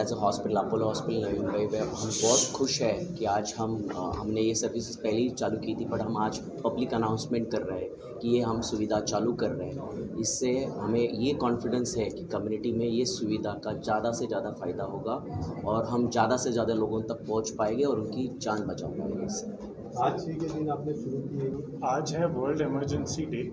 As a hospital Apollo hospital Navi Mumbai में हम बहुत खुश है कि आज हमने ये सर्विसेज पहले ही चालू की थी, बट हम आज पब्लिक अनाउंसमेंट कर रहे हैं कि ये हम सुविधा चालू कर रहे हैं। इससे हमें ये कॉन्फिडेंस है कि कम्युनिटी में ये सुविधा का ज़्यादा से ज़्यादा फ़ायदा होगा और हम ज़्यादा से ज़्यादा लोगों तक पहुंच पाएंगे और उनकी जान बचा पाएंगे इससे। आज ही के दिन आपने शुरू की है। आज है वर्ल्ड इमरजेंसी डे।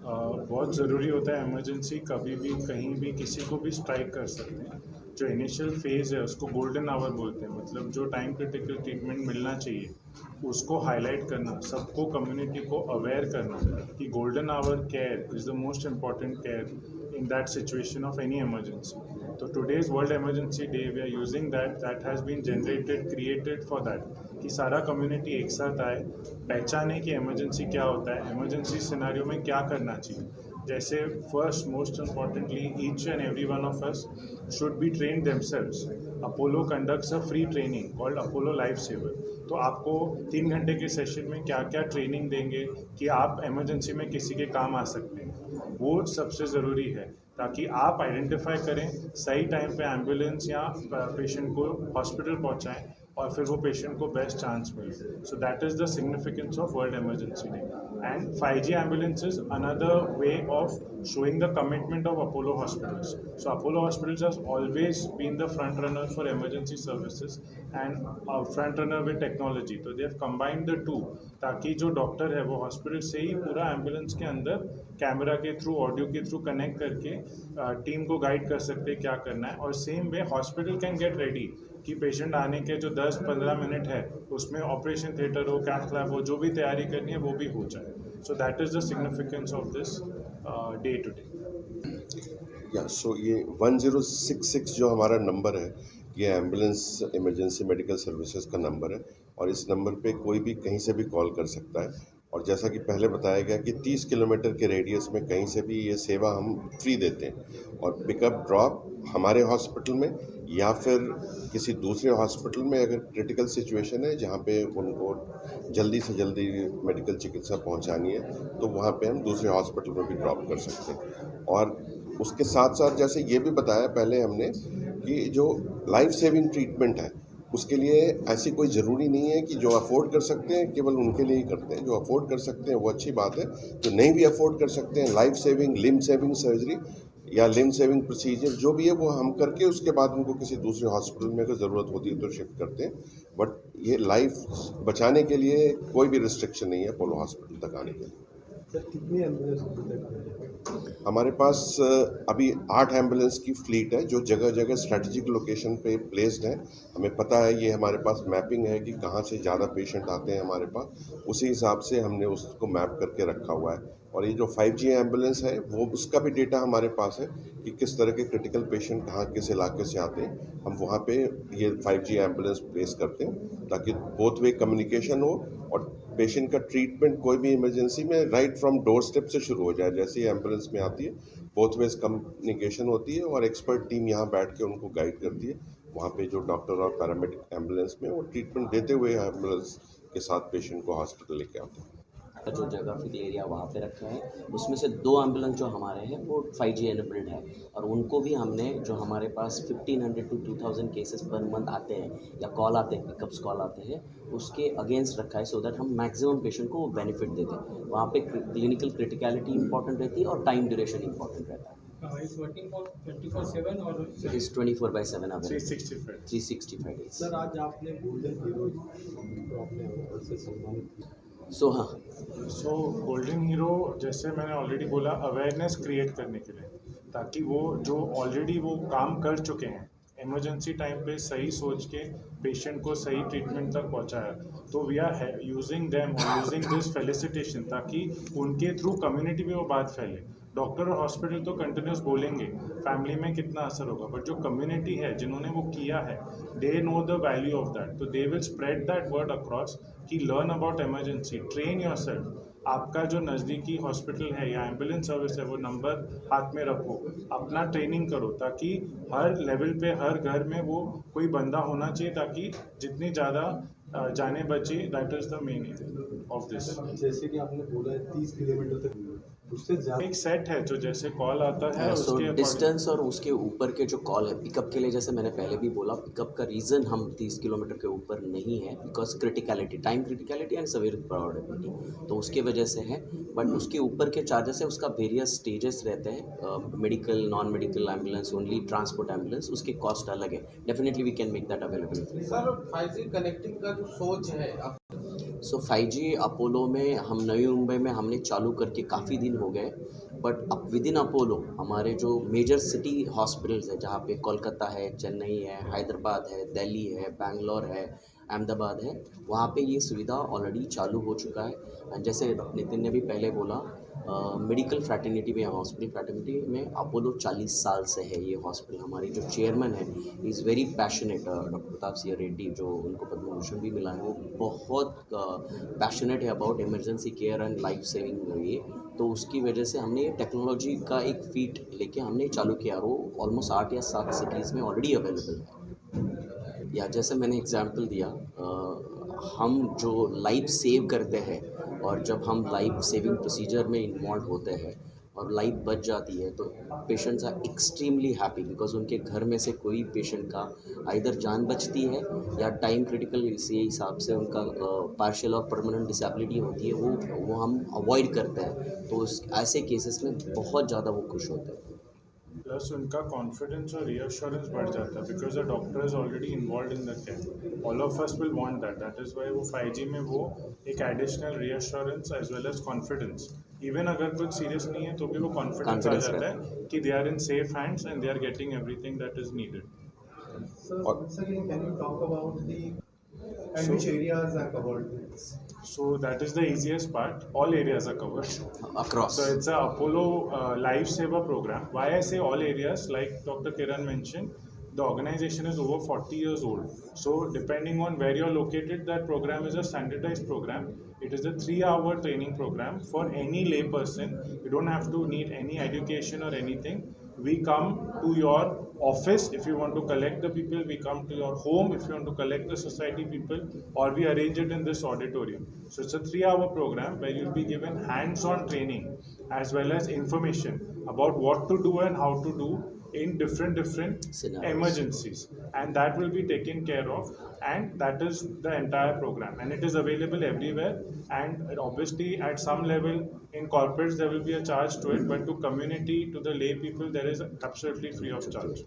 बहुत ज़रूरी होता है इमरजेंसी, कभी भी कहीं भी किसी को भी स्ट्राइक कर सकते हैं। जो इनिशियल फेज़ है उसको गोल्डन आवर बोलते हैं, मतलब जो टाइम क्रिटिकल ट्रीटमेंट मिलना चाहिए उसको हाईलाइट करना, सबको कम्युनिटी को अवेयर करना कि golden hour care is the most important care in that situation of any emergency. So today's World Emergency Day, we are using that has been created for that, कि सारा community एक साथ आए, पहचाने कि इमरजेंसी क्या होता है, इमरजेंसी सिनेरियो में क्या करना चाहिए। जैसे first most importantly each and every one of us should be train themselves. Apollo conducts a free training called Apollo life saver. तो आपको 3 घंटे के सेशन में क्या क्या ट्रेनिंग देंगे कि आप इमरजेंसी में किसी के काम आ सकते हैं, वो सबसे ज़रूरी है, ताकि आप आइडेंटिफाई करें, सही टाइम पे एम्बुलेंस या पेशेंट को हॉस्पिटल पहुंचाएं और फिर वो पेशेंट को बेस्ट चांस मिले। सो that is the significance of world emergency day. And 5G ambulance is another way of showing the commitment of Apollo hospitals. So Apollo hospitals has always been the front runner for emergency services and a front runner with technology. So they have combined the two, ताकि जो doctor है वो hospital से ही पूरा ambulance के अंदर camera के through, audio के थ्रू कनेक्ट करके टीम को गाइड कर सकते हैं क्या करना है। और same way hospital can get ready कि पेशेंट आने के जो 10-15 मिनट है उसमें ऑपरेशन थिएटर हो, कैथ लैब हो, जो भी तैयारी करनी है वो भी हो जाए। So that is the significance of this day today. So ये 1066 जो हमारा नंबर है, ये एम्बुलेंस इमरजेंसी मेडिकल सर्विसेज का नंबर है और इस नंबर पे कोई भी कहीं से भी कॉल कर सकता है। और जैसा कि पहले बताया गया कि 30 किलोमीटर के रेडियस में कहीं से भी ये सेवा हम फ्री देते हैं और पिकअप ड्रॉप हमारे हॉस्पिटल में या फिर किसी दूसरे हॉस्पिटल में अगर क्रिटिकल सिचुएशन है जहाँ पे उनको जल्दी से जल्दी मेडिकल चिकित्सा पहुँचानी है तो वहाँ पे हम दूसरे हॉस्पिटल में भी ड्रॉप कर सकते हैं। और उसके साथ साथ जैसे ये भी बताया पहले हमने कि जो लाइफ सेविंग ट्रीटमेंट है उसके लिए ऐसी कोई ज़रूरी नहीं है कि जो अफोर्ड कर सकते हैं केवल उनके लिए ही करते हैं। जो अफोर्ड कर सकते हैं वो अच्छी बात है, जो नहीं भी अफोर्ड कर सकते हैं life saving, limb saving surgery या लिम्ब सेविंग प्रोसीजर जो भी है वो हम करके उसके बाद उनको किसी दूसरे हॉस्पिटल में अगर ज़रूरत होती है तो शिफ्ट करते हैं। बट ये लाइफ बचाने के लिए कोई भी रिस्ट्रिक्शन नहीं है अपोलो हॉस्पिटल तक आने के लिए। सर कितनी एम्बुलेंस हमारे पास अभी 8 एम्बुलेंस की फ्लीट है जो जगह जगह स्ट्रेटेजिक लोकेशन पे प्लेस्ड है। हमें पता है, ये हमारे पास मैपिंग है कि कहाँ से ज़्यादा पेशेंट आते हैं हमारे पास, उसी हिसाब से हमने उसको मैप करके रखा हुआ है। और ये जो 5G एम्बुलेंस है वो उसका भी डेटा हमारे पास है कि किस तरह के क्रिटिकल पेशेंट कहाँ किस इलाके से आते हैं। हम वहाँ पे ये 5G एम्बुलेंस प्लेस करते हैं ताकि बोथ वे कम्युनिकेशन हो और पेशेंट का ट्रीटमेंट कोई भी इमरजेंसी में राइट फ्रॉम डोर स्टेप से शुरू हो जाए। जैसे ही एम्बुलेंस में आती है बोथ वेज कम्युनिकेशन होती है और एक्सपर्ट टीम यहाँ बैठ के उनको गाइड करती है। वहाँ पे जो डॉक्टर और पैरामेडिक एम्बुलेंस में वो ट्रीटमेंट देते हुए एम्बुलेंस के साथ पेशेंट को हॉस्पिटल लेके आते हैं। जो जोग्राफिकल एरिया वहाँ पे रखे हैं उसमें से 2 एम्बुलेंस जो हमारे हैं वो 5G एनेबल्ड है और उनको भी हमने, जो हमारे पास 1500 to 2000 केसेस पर मंथ आते हैं या कॉल आते हैं, पिकअप्स कॉल आते हैं, उसके अगेंस्ट रखा है सो दैट हम मैक्सिमम पेशेंट को बेनिफिट दे दें। वहाँ पे क्लिनिकल क्रिटिकलिटी इंपॉर्टेंट रहती है और टाइम ड्यूरेशन इंपॉर्टेंट रहता है। It's working for 24/7 or it is 24/7 available, 365 365 days. Sir आज आपने गोल्डन हीरो को अपने अवार्ड से सम्मानित किया। सो गोल्डन हीरो, जैसे मैंने ऑलरेडी बोला, अवेयरनेस क्रिएट करने के लिए, ताकि वो जो ऑलरेडी वो काम कर चुके हैं इमरजेंसी टाइम पे सही सोच के पेशेंट को सही ट्रीटमेंट तक पहुंचाया, तो we are using them using this felicitation ताकि उनके थ्रू कम्युनिटी में वो बात फैले। डॉक्टर और हॉस्पिटल तो कंटिन्यूस बोलेंगे फैमिली में कितना असर होगा, बट जो कम्युनिटी है जिन्होंने वो किया है they know the value of that, तो they will spread that word across कि learn about emergency, train yourself. आपका जो नज़दीकी हॉस्पिटल है या एम्बुलेंस सर्विस है वो नंबर हाथ में रखो, अपना ट्रेनिंग करो, ताकि हर लेवल पे हर घर में वो कोई बंदा होना चाहिए ताकि जितनी ज़्यादा जाने बचे। That is the main of this. जैसे कि आपने बोला है 30 किलोमीटर तक उससे ज़्यादा एक सेट है जो जैसे कॉल आता है सो उसके according- डिस्टेंस और उसके ऊपर के जो कॉल है पिकअप के लिए, जैसे मैंने पहले भी बोला, पिकअप का रीज़न हम 30 किलोमीटर के ऊपर नहीं है because criticality, time criticality and सवेर प्रायोरिटी, तो उसके वजह से है। बट उसके ऊपर के चार्जेस है, उसका वेरियस स्टेजेस रहते हैं, medical, non medical ambulance, only transport ambulance, उसके कॉस्ट अलग है। Definitely we can make that available. Sir 5G connecting का जो सोच है आप सो 5G अपोलो में हम नई मुंबई में हमने चालू करके काफ़ी दिन हो गए, बट अब विद इन अपोलो हमारे जो मेजर सिटी हॉस्पिटल्स है, जहाँ पे कोलकाता है, चेन्नई है, हैदराबाद है, दिल्ली है, बैंगलोर है, अहमदाबाद है, वहाँ पे ये सुविधा ऑलरेडी चालू हो चुका है। जैसे नितिन ने भी पहले बोला, मेडिकल फ्रैटर्निटी में, हॉस्पिटल फ्रैटर्निटी में अपोलो 40 साल से है ये हॉस्पिटल। हमारी जो चेयरमैन है is very passionate, doctor Pratap Singh Reddy, जो उनको पद्म भूषण भी मिला है, वो बहुत पैशनेट है about emergency care and life saving ये। तो उसकी वजह से हमने ये टेक्नोलॉजी का एक फीट लेके हमने चालू किया, और वो ऑलमोस्ट 8 या 7 सिटीज़ में ऑलरेडी अवेलेबल है। या जैसे मैंने एग्जांपल दिया, हम जो लाइफ सेव करते हैं, और जब हम लाइफ सेविंग प्रोसीजर में इन्वॉल्व होते हैं और लाइफ बच जाती है, तो patients are extremely happy because उनके घर में से कोई पेशेंट का आइदर जान बचती है या टाइम क्रिटिकल इसी हिसाब से उनका पार्शियल और परमानेंट डिसेबिलिटी होती है, वो हम अवॉइड करते हैं। तो ऐसे केसेस में बहुत ज़्यादा वो खुश होते हैं। प्लस उनका कॉन्फिडेंस और रियश्योरेंस बढ़ जाता है because the doctor is already involve in the care. All of us will want that is why वो 5G में वो एक additional reassurance as well as confidence, even अगर कुछ सीरियस नहीं है तो भी वो कॉन्फिडेंस आ Confidence जाता है कि they are in safe hands and they are getting everything that is needed. Sir, once again, can you talk about and which areas are covered? So that is the easiest part. All areas are covered. Across. So it's a Apollo Lifesaver program. Why I say all areas, like Dr. Kiran mentioned, the organization is over 40 years old. So depending on where you're located, that program is a standardized program. It is a 3-hour training program for any lay person. You don't have to need any education or anything. We come to your office if you want to collect the people, we come to your home if you want to collect the society people, or we arrange it in this auditorium. So it's a 3-hour program where you'll be given hands-on training as well as information about what to do and how to do in different Scenarios. emergencies, and that will be taken care of, and that is the entire program, and it is available everywhere. And obviously at some level in corporates there will be a charge to it, but to community, to the lay people, there is absolutely free of charge.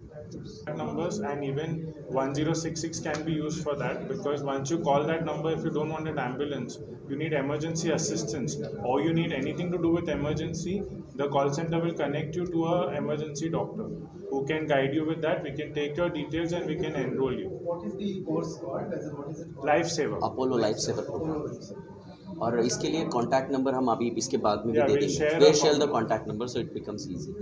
Numbers and even 1066 can be used for that, because once you call that number, if you don't want an ambulance, you need emergency assistance, or you need anything to do with emergency, the call center will connect you to a emergency doctor who can guide you with that. We can take your details and we can enroll you. What is the course called? What is it called? Lifesaver. Apollo life saver program. और इसके लिए contact number हम अभी इसके बाद में भी Yeah, दे we'll देंगे। share way a share the contact number so it becomes easy.